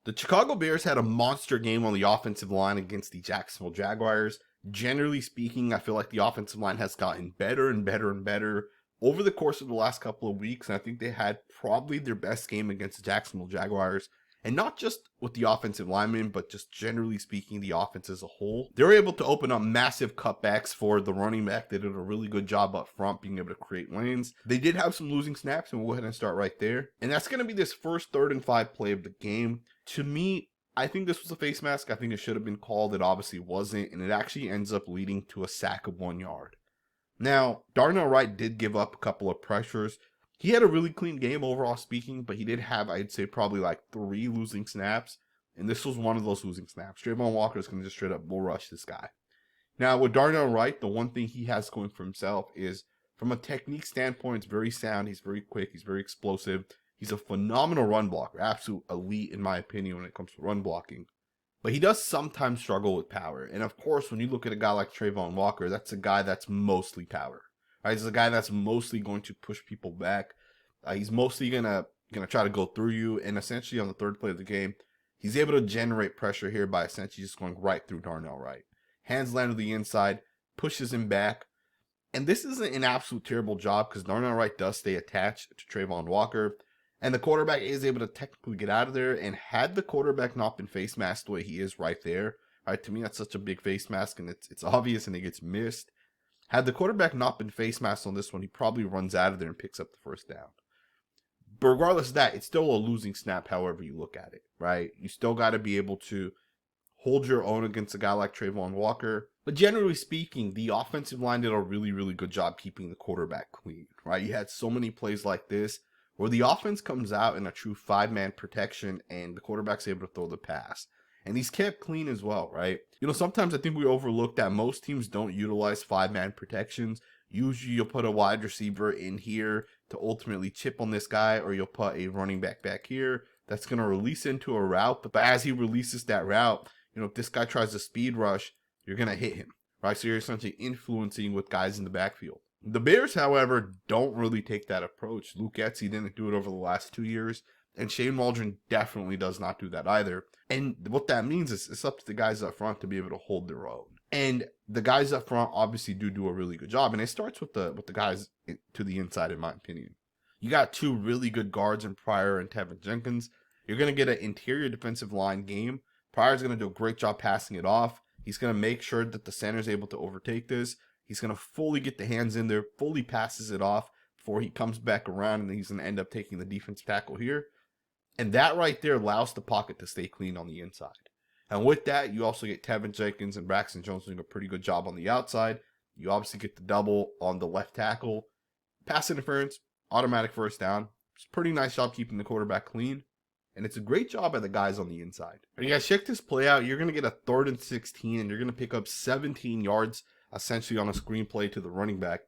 The Chicago Bears had a monster game on the offensive line against the Jacksonville Jaguars. Generally speaking, I feel like the offensive line has gotten better and better and better over the course of the last couple of weeks. And I think they had probably their best game against the Jacksonville Jaguars. And not just with the offensive linemen, but just generally speaking, the offense as a whole. They were able to open up massive cutbacks for the running back. They did a really good job up front being able to create lanes. They did have some losing snaps, and we'll go ahead and start right there. And that's going to be this first 3rd and 5 play of the game. To me, I think this was a face mask. I think it should have been called. It obviously wasn't, and it actually ends up leading to a sack of 1 yard. Now, Darnell Wright did give up a couple of pressures. He had a really clean game overall speaking, but he did have, I'd say, probably like 3 losing snaps, and this was one of those losing snaps. Trayvon Walker is going to just straight up bull rush this guy. Now, with Darnell Wright, the one thing he has going for himself is, from a technique standpoint, it's very sound. He's very quick. He's very explosive. He's a phenomenal run blocker, absolute elite in my opinion when it comes to run blocking. But he does sometimes struggle with power. And of course, when you look at a guy like Trayvon Walker, that's a guy that's mostly power. Right? He's a guy that's mostly going to push people back. He's mostly gonna try to go through you. And essentially on the 3rd play of the game, he's able to generate pressure here by essentially just going right through Darnell Wright. Hands land to the inside, pushes him back. And this isn't an absolute terrible job because Darnell Wright does stay attached to Trayvon Walker. And the quarterback is able to technically get out of there. And had the quarterback not been face masked the way he is right there, right, to me that's such a big face mask and it's obvious and it gets missed. Had the quarterback not been face masked on this one, he probably runs out of there and picks up the 1st down. But regardless of that, it's still a losing snap however you look at it, right? You still got to be able to hold your own against a guy like Trayvon Walker. But generally speaking, the offensive line did a really, really good job keeping the quarterback clean, right? You had so many plays like this where the offense comes out in a true 5-man protection and the quarterback's able to throw the pass. And he's kept clean as well, right? You know, sometimes I think we overlook that most teams don't utilize 5-man protections. Usually you'll put a wide receiver in here to ultimately chip on this guy, or you'll put a running back here that's going to release into a route. But as he releases that route, you know, if this guy tries to speed rush, you're going to hit him, right? So you're essentially influencing with guys in the backfield. The Bears, however, don't really take that approach. Luke Getsy didn't do it over the last 2 years, and Shane Waldron definitely does not do that either. And what that means is it's up to the guys up front to be able to hold their own. And the guys up front obviously do a really good job, and it starts with the guys to the inside, in my opinion. You got 2 really good guards in Pryor and Tevin Jenkins. You're going to get an interior defensive line game. Pryor's going to do a great job passing it off. He's going to make sure that the center is able to overtake this. He's going to fully get the hands in there, fully passes it off before he comes back around, and he's going to end up taking the defensive tackle here. And that right there allows the pocket to stay clean on the inside. And with that, you also get Tevin Jenkins and Braxton Jones doing a pretty good job on the outside. You obviously get the double on the left tackle. Pass interference, automatic 1st down. It's a pretty nice job keeping the quarterback clean. And it's a great job by the guys on the inside. And you guys check this play out. You're going to get a 3rd and 16, and you're going to pick up 17 yards essentially on a screen play to the running back.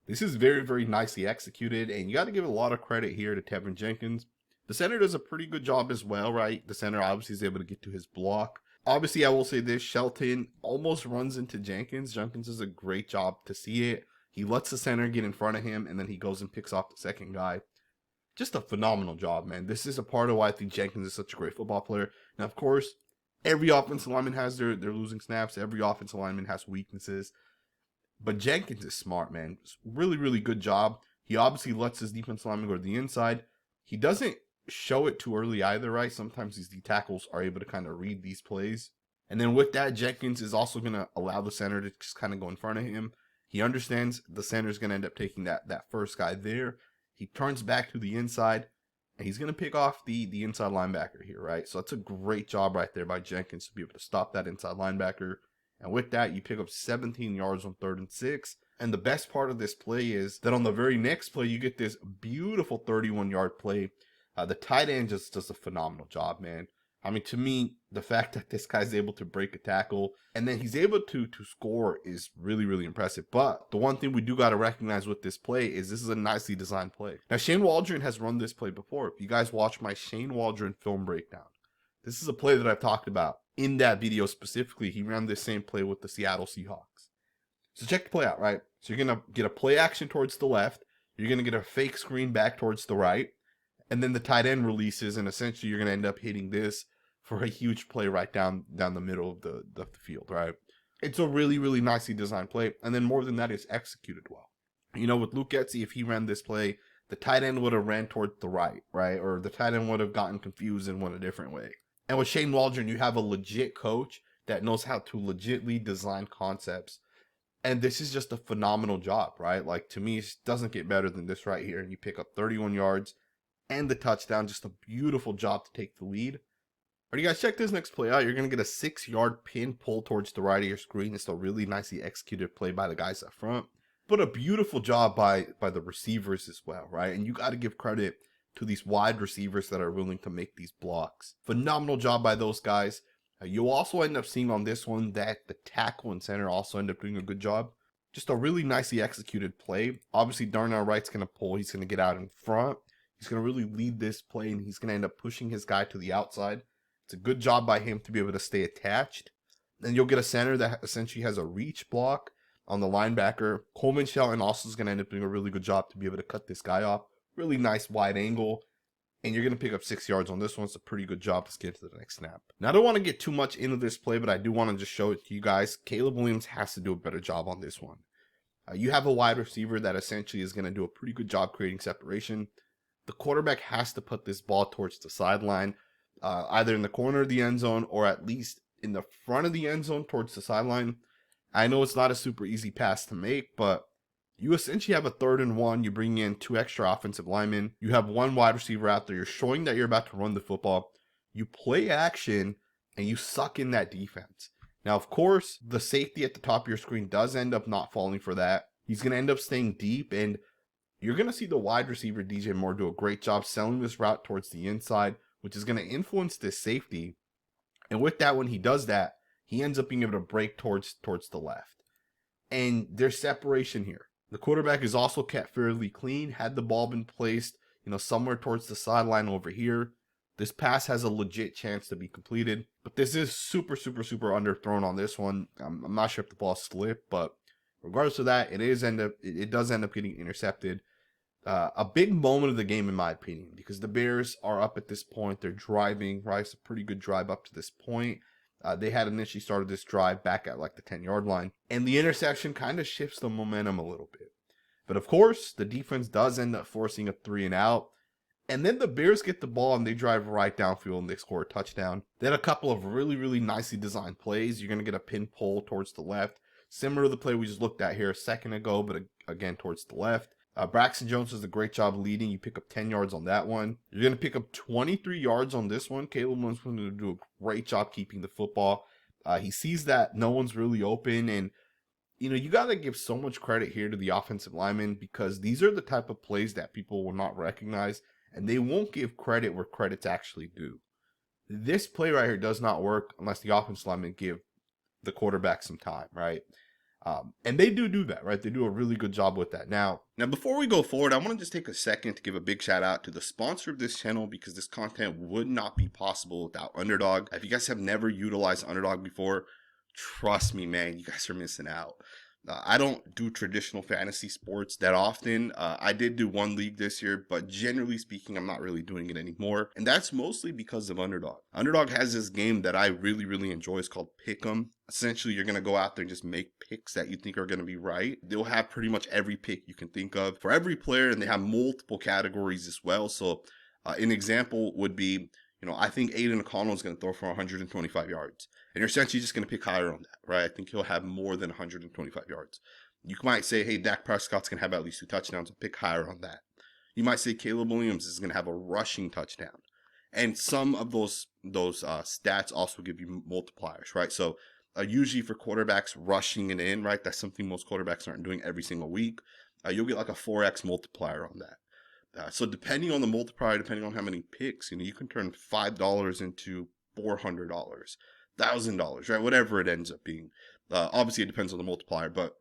This is very, very nicely executed, and you got to give a lot of credit here to Tevin Jenkins. The center does a pretty good job as well, right? The center obviously is able to get to his block. Obviously, I will say this, Shelton almost runs into Jenkins. Jenkins does a great job to see it. He lets the center get in front of him, and then he goes and picks off the second guy. Just a phenomenal job, man. This is a part of why I think Jenkins is such a great football player. Now, of course, every offensive lineman has their losing snaps. Every offensive lineman has weaknesses. But Jenkins is smart, man. Really, really good job. He obviously lets his defensive lineman go to the inside. He doesn't show it too early either, right? Sometimes these D tackles are able to kind of read these plays. And then with that, Jenkins is also going to allow the center to just kind of go in front of him. He understands the center is going to end up taking that first guy there. He turns back to the inside, and he's going to pick off the inside linebacker here, right? So that's a great job right there by Jenkins to be able to stop that inside linebacker. And with that, you pick up 17 yards on 3rd and 6. And the best part of this play is that on the very next play, you get this beautiful 31-yard play. The tight end just does a phenomenal job, man. I mean, to me, the fact that this guy's able to break a tackle and then he's able to score is really, really impressive. But the one thing we do got to recognize with this play is this is a nicely designed play. Now, Shane Waldron has run this play before. If you guys watch my Shane Waldron film breakdown, this is a play that I've talked about in that video specifically. He ran this same play with the Seattle Seahawks. So check the play out, right? So you're going to get a play action towards the left. You're going to get a fake screen back towards the right. And then the tight end releases, and essentially you're going to end up hitting this for a huge play right down the middle of the field, right? It's a really, really nicely designed play. And then more than that, it's executed well. You know, with Luke Getsy, if he ran this play, the tight end would have ran towards the right, right? Or the tight end would have gotten confused and went a different way. And with Shane Waldron, you have a legit coach that knows how to legitly design concepts. And this is just a phenomenal job, right? Like, to me, it doesn't get better than this right here. And you pick up 31 yards and the touchdown. Just a beautiful job to take the lead. All right, you guys, check this next play out. You're going to get a 6-yard pin pull towards the right of your screen. It's a really nicely executed play by the guys up front. But a beautiful job by the receivers as well, right? And you got to give credit to these wide receivers that are willing to make these blocks. Phenomenal job by those guys. You'll also end up seeing on this one that the tackle and center also end up doing a good job. Just a really nicely executed play. Obviously, Darnell Wright's going to pull. He's going to get out in front. He's going to really lead this play, and he's going to end up pushing his guy to the outside. It's a good job by him to be able to stay attached. Then you'll get a center that essentially has a reach block on the linebacker. Coleman Shelton also is going to end up doing a really good job to be able to cut this guy off. Really nice wide angle. And you're going to pick up 6 yards on this one. It's a pretty good job. Let's get to the next snap. Now, I don't want to get too much into this play, but I do want to just show it to you guys. Caleb Williams has to do a better job on this one. You have a wide receiver that essentially is going to do a pretty good job creating separation. The quarterback has to put this ball towards the sideline, either in the corner of the end zone or at least in the front of the end zone towards the sideline. I know it's not a super easy pass to make, but you essentially have a 3rd and 1. You bring in 2 extra offensive linemen. You have 1 wide receiver out there. You're showing that you're about to run the football. You play action, and you suck in that defense. Now, of course, the safety at the top of your screen does end up not falling for that. He's going to end up staying deep, and you're going to see the wide receiver, DJ Moore, do a great job selling this route towards the inside, which is going to influence this safety. And with that, when he does that, he ends up being able to break towards the left. And there's separation here. The quarterback is also kept fairly clean. Had the ball been placed, somewhere towards the sideline over here, this pass has a legit chance to be completed. But this is super, super, super underthrown on this one. I'm not sure if the ball slipped, but regardless of that, it does end up getting intercepted. A big moment of the game, in my opinion, because the Bears are up at this point. They're driving, right? It's a pretty good drive up to this point. They had initially started this drive back at like the 10-yard line. And the interception kind of shifts the momentum a little bit. But of course, the defense does end up forcing a 3 and out. And then the Bears get the ball and they drive right downfield and they score a touchdown. Then a couple of really, really nicely designed plays. You're going to get a pin pull towards the left. Similar to the play we just looked at here a second ago, but again towards the left. Braxton Jones does a great job leading. You pick up 10 yards on that one. You're going to pick up 23 yards on this one. Caleb Williams is going to do a great job keeping the football. He sees that no one's really open. And, you got to give so much credit here to the offensive linemen because these are the type of plays that people will not recognize. And they won't give credit where credit's actually due. This play right here does not work unless the offensive linemen give the quarterback some time, right? And they do that, right? They do a really good job with that. Now, before we go forward, I want to just take a second to give a big shout out to the sponsor of this channel because this content would not be possible without Underdog. If you guys have never utilized Underdog before, trust me, man, you guys are missing out. I don't do traditional fantasy sports that often. I did do one league this year, but generally speaking, I'm not really doing it anymore. And that's mostly because of Underdog. Underdog has this game that I really, really enjoy. It's called Pick'em. Essentially, you're going to go out there and just make picks that you think are going to be right. They'll have pretty much every pick you can think of for every player, and they have multiple categories as well. So an example would be, I think Aiden O'Connell is going to throw for 125 yards. And you're essentially just going to pick higher on that, right? I think he'll have more than 125 yards. You might say, hey, Dak Prescott's going to have at least 2 touchdowns. I'll pick higher on that. You might say Caleb Williams is going to have a rushing touchdown. And some of those stats also give you multipliers, right? So usually for quarterbacks rushing it in, right? That's something most quarterbacks aren't doing every single week. You'll get like a 4x multiplier on that. So depending on the multiplier, depending on how many picks, you can turn $5 into $400, $1,000, right? Whatever it ends up being. Obviously, it depends on the multiplier, but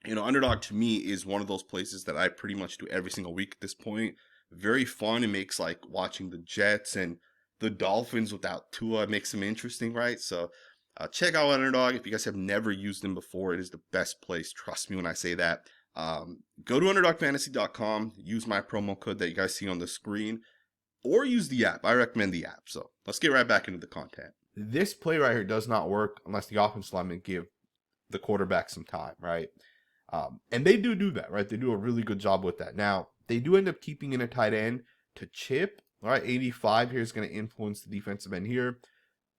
Underdog to me is one of those places that I pretty much do every single week at this point. Very fun. It makes like watching the Jets and the Dolphins without Tua. It makes them interesting, right? So check out Underdog. If you guys have never used them before, it is the best place. Trust me when I say that. Go to underdogfantasy.com, use my promo code that you guys see on the screen, or use the app. I recommend the app. So let's get right back into the content. This play right here does not work unless the offensive linemen give the quarterback some time, right? And they do that, right? They do a really good job with that. Now, they do end up keeping in a tight end to chip. All right, 85 here is going to influence the defensive end here.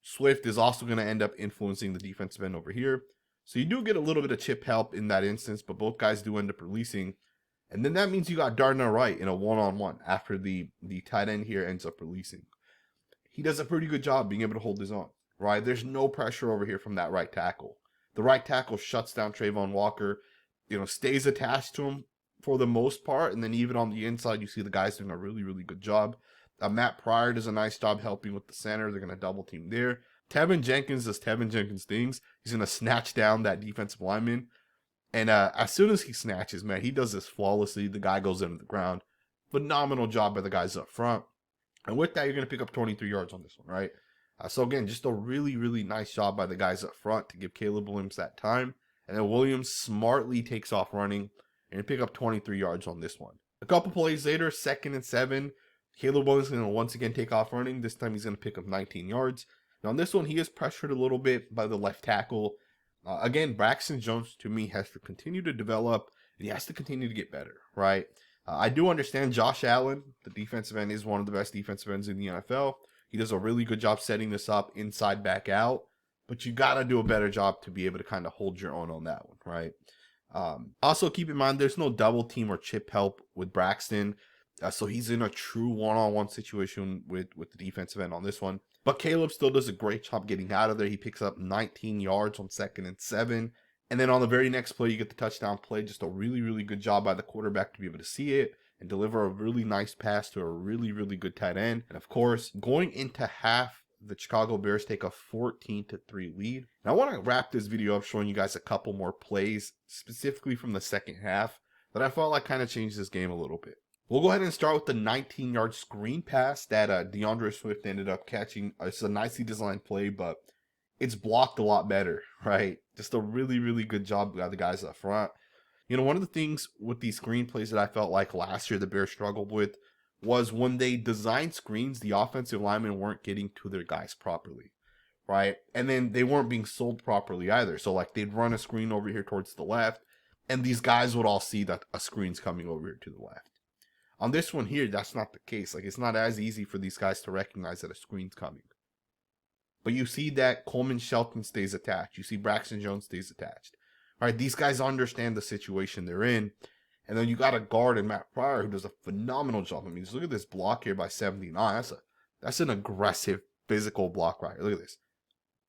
Swift is also going to end up influencing the defensive end over here. So you do get a little bit of chip help in that instance, but both guys do end up releasing. And then that means you got Darnell Wright in a one-on-one after the tight end here ends up releasing. He does a pretty good job being able to hold his own, right? There's no pressure over here from that right tackle. The right tackle shuts down Trayvon Walker, stays attached to him for the most part. And then even on the inside, you see the guys doing a really, really good job. Matt Pryor does a nice job helping with the center. They're going to double team there. Tevin Jenkins does Tevin Jenkins things. He's going to snatch down that defensive lineman. And as soon as he snatches, man, he does this flawlessly. The guy goes into the ground. Phenomenal job by the guys up front. And with that, you're going to pick up 23 yards on this one, right? So again, just a really, really nice job by the guys up front to give Caleb Williams that time. And then Williams smartly takes off running and pick up 23 yards on this one. A couple plays later, 2nd and 7. Caleb Williams is going to once again take off running. This time he's going to pick up 19 yards. Now on this one, he is pressured a little bit by the left tackle. Again, Braxton Jones, to me, has to continue to develop, and he has to continue to get better, right? I do understand Josh Allen, the defensive end, is one of the best defensive ends in the NFL. He does a really good job setting this up inside, back out, but you got to do a better job to be able to kind of hold your own on that one, right? Also, keep in mind, there's no double team or chip help with Braxton, so he's in a true one-on-one situation with the defensive end on this one. But Caleb still does a great job getting out of there. He picks up 19 yards on 2nd and 7. And then on the very next play, you get the touchdown play. Just a really, really good job by the quarterback to be able to see it and deliver a really nice pass to a really, really good tight end. And of course, going into half, the Chicago Bears take a 14-3 lead. Now I want to wrap this video up showing you guys a couple more plays, specifically from the second half, that I felt like kind of changed this game a little bit. We'll go ahead and start with the 19-yard screen pass that DeAndre Swift ended up catching. It's a nicely designed play, but it's blocked a lot better, right? Just a really, really good job by the guys up front. One of the things with these screen plays that I felt like last year the Bears struggled with was when they designed screens, the offensive linemen weren't getting to their guys properly, right? And then they weren't being sold properly either. So like they'd run a screen over here towards the left, and these guys would all see that a screen's coming over here to the left. On this one here, that's not the case. Like, it's not as easy for these guys to recognize that a screen's coming. But you see that Coleman Shelton stays attached. You see Braxton Jones stays attached. All right, these guys understand the situation they're in. And then you got a guard in Matt Pryor who does a phenomenal job. I mean, just look at this block here by 79. That's an aggressive, physical block right here. Look at this.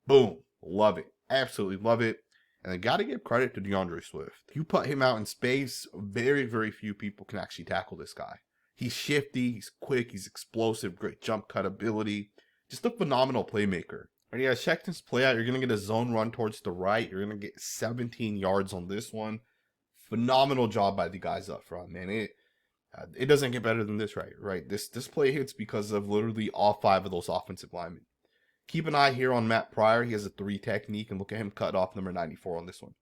Boom. Love it. Absolutely love it. And I got to give credit to DeAndre Swift. You put him out in space, very, very few people can actually tackle this guy. He's shifty, he's quick, he's explosive, great jump cut ability. Just a phenomenal playmaker. All right, guys, check this play out. You're going to get a zone run towards the right. You're going to get 17 yards on this one. Phenomenal job by the guys up front, man. It doesn't get better than this, right? This play hits because of literally all 5 of those offensive linemen. Keep an eye here on Matt Pryor. He has a 3 technique, and look at him cut off number 94 on this one.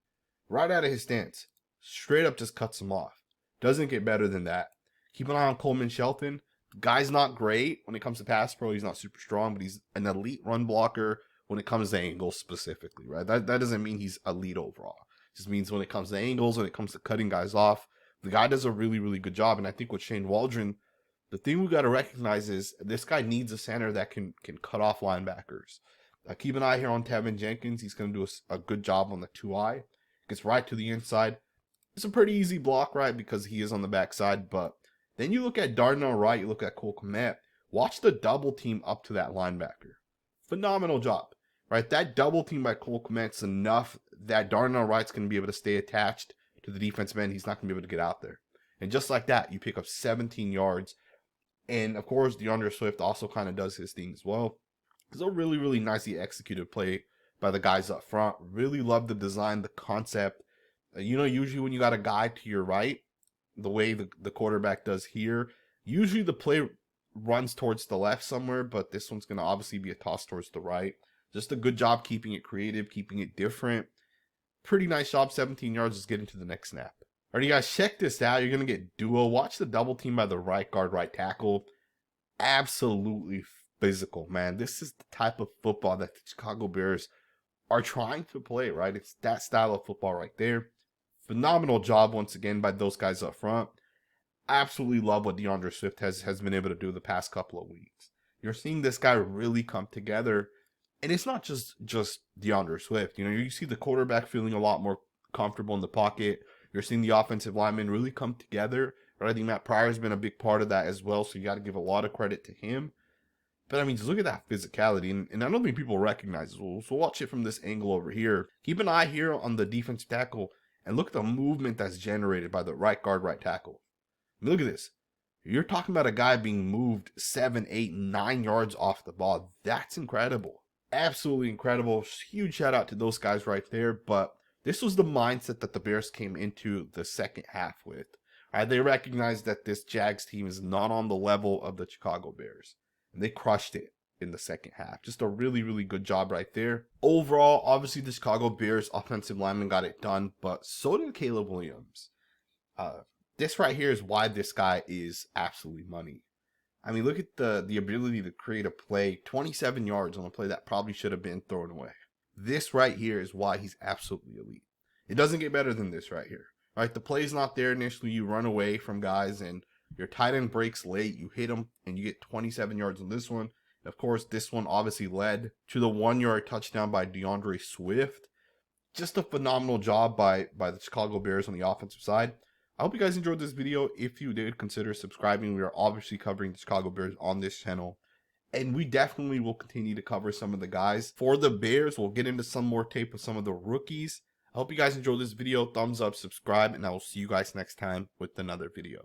Right out of his stance. Straight up just cuts him off. Doesn't get better than that. Keep an eye on Coleman Shelton. Guy's not great when it comes to pass pro. He's not super strong, but he's an elite run blocker when it comes to angles specifically, right? That doesn't mean he's elite overall. It just means when it comes to angles, when it comes to cutting guys off, the guy does a really, really good job. And I think with Shane Waldron, the thing we got to recognize is this guy needs a center that can cut off linebackers. Keep an eye here on Tevin Jenkins. He's going to do a good job on the 2-eye. Gets right to the inside. It's a pretty easy block, right, because he is on the backside. But then you look at Darnell Wright, you look at Cole Kmet. Watch the double team up to that linebacker. Phenomenal job, right? That double team by Cole Kmet's enough that Darnell Wright's going to be able to stay attached to the defensive end. He's not going to be able to get out there. And just like that, you pick up 17 yards. And, of course, DeAndre Swift also kind of does his thing as well. It's a really, really nicely executed play by the guys up front. Really love the design, the concept. Usually when you got a guy to your right, the way the quarterback does here, usually the play runs towards the left somewhere, but this one's going to obviously be a toss towards the right. Just a good job keeping it creative, keeping it different. Pretty nice job, 17 yards. Let's get into the next snap. All right, you guys, check this out. You're going to get duo. Watch the double team by the right guard, right tackle. absolutely physical, man. This is the type of football that the Chicago Bears are trying to play, right? It's that style of football right there. Phenomenal job once again by those guys up front. Absolutely love what DeAndre Swift has been able to do the past couple of weeks. You're seeing this guy really come together, and it's not just DeAndre Swift. You know, you see the quarterback feeling a lot more comfortable in the pocket. You're seeing the offensive linemen really come together. But I think Matt Pryor has been a big part of that as well, so you got to give a lot of credit to him. But I mean, just look at that physicality, and I don't think people recognize it. So watch it from this angle over here. Keep an eye here on the defensive tackle, and look at the movement that's generated by the right guard, right tackle. I mean, look at this. You're talking about a guy being moved 7, 8, 9 yards off the ball. That's incredible. Absolutely incredible. Huge shout out to those guys right there. But this was the mindset that the Bears came into the second half with. They recognized that this Jags team is not on the level of the Chicago Bears. And they crushed it in the second half. Just a really, really good job right there. Overall, obviously the Chicago Bears offensive lineman got it done, but so did Caleb Williams. This right here is why this guy is absolutely money. I mean, look at the ability to create a play, 27 yards on a play that probably should have been thrown away. This right here is why he's absolutely elite. It doesn't get better than this right here. Right, the play's not there initially. You run away from guys, and your tight end breaks late. You hit him, and you get 27 yards on this one. Of course, this one obviously led to the 1-yard touchdown by DeAndre Swift. Just a phenomenal job by the Chicago Bears on the offensive side. I hope you guys enjoyed this video. If you did, consider subscribing. We are obviously covering the Chicago Bears on this channel. And we definitely will continue to cover some of the guys. For the Bears, we'll get into some more tape with some of the rookies. I hope you guys enjoyed this video. Thumbs up, subscribe, and I will see you guys next time with another video.